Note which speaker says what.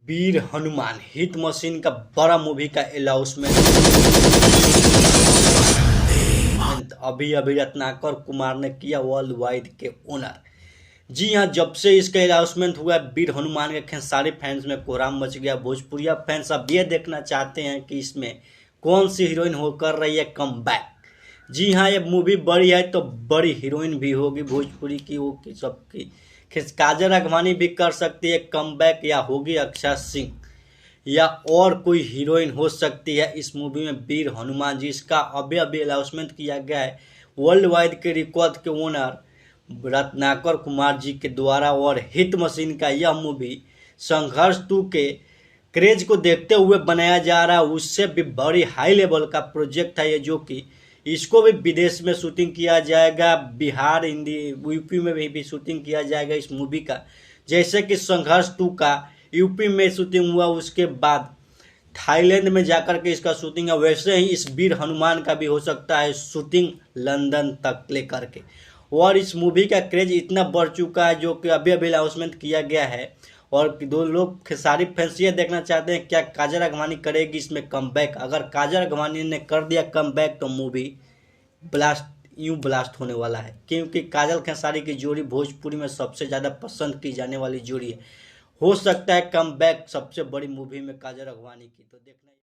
Speaker 1: वीर Hanuman hit machine का बड़ा movie का अनाउंसमेंट अभी अभी रत्नाकर कुमार ने किया, वर्ल्ड वाइड के ओनर। जी हाँ, जब से इसका अनाउंसमेंट हुआ वीर हनुमान के खेसारी फैंस में कोहराम मच गया। भोजपुरिया फैंस अब ये देखना चाहते हैं कि इसमें कौन सी हीरोइन हो कर रही है कम बैक। जी हाँ, ये मूवी बड़ी है तो बड़ी हीरोइन भी होगी भोजपुरी की, वो की सबकी। काजल राघवानी भी कर सकती है कम बैक, या होगी अक्षय सिंह, या और कोई हीरोइन हो सकती है इस मूवी में वीर हनुमान जी। इसका अभी अभी अनाउंसमेंट किया गया है वर्ल्ड वाइड के रिकॉर्ड के ओनर रत्नाकर कुमार जी के द्वारा। और हिट मशीन का यह मूवी संघर्ष 2 के क्रेज को देखते हुए बनाया जा रहा है। उससे भी बड़ी हाई लेवल का प्रोजेक्ट है ये, जो कि इसको भी विदेश में शूटिंग किया जाएगा, बिहार, यूपी में भी शूटिंग किया जाएगा इस मूवी का। जैसे कि संघर्ष 2 का यूपी में शूटिंग हुआ, उसके बाद थाईलैंड में जाकर के इसका शूटिंग है, वैसे ही इस वीर हनुमान का भी हो सकता है शूटिंग लंदन तक लेकर के। और इस मूवी का क्रेज इतना बढ़ चुका है जो कि अभी अभी अनाउंसमेंट किया गया है। और दो लोग खेसारी फैंस ये देखना चाहते हैं क्या काजल राघवानी करेगी इसमें कमबैक। अगर काजल राघवानी ने कर दिया कमबैक तो मूवी ब्लास्ट होने वाला है, क्योंकि काजल खेसारी की जोड़ी भोजपुरी में सबसे ज़्यादा पसंद की जाने वाली जोड़ी है। हो सकता है कमबैक सबसे बड़ी मूवी में काजल राघवानी की, तो देखना।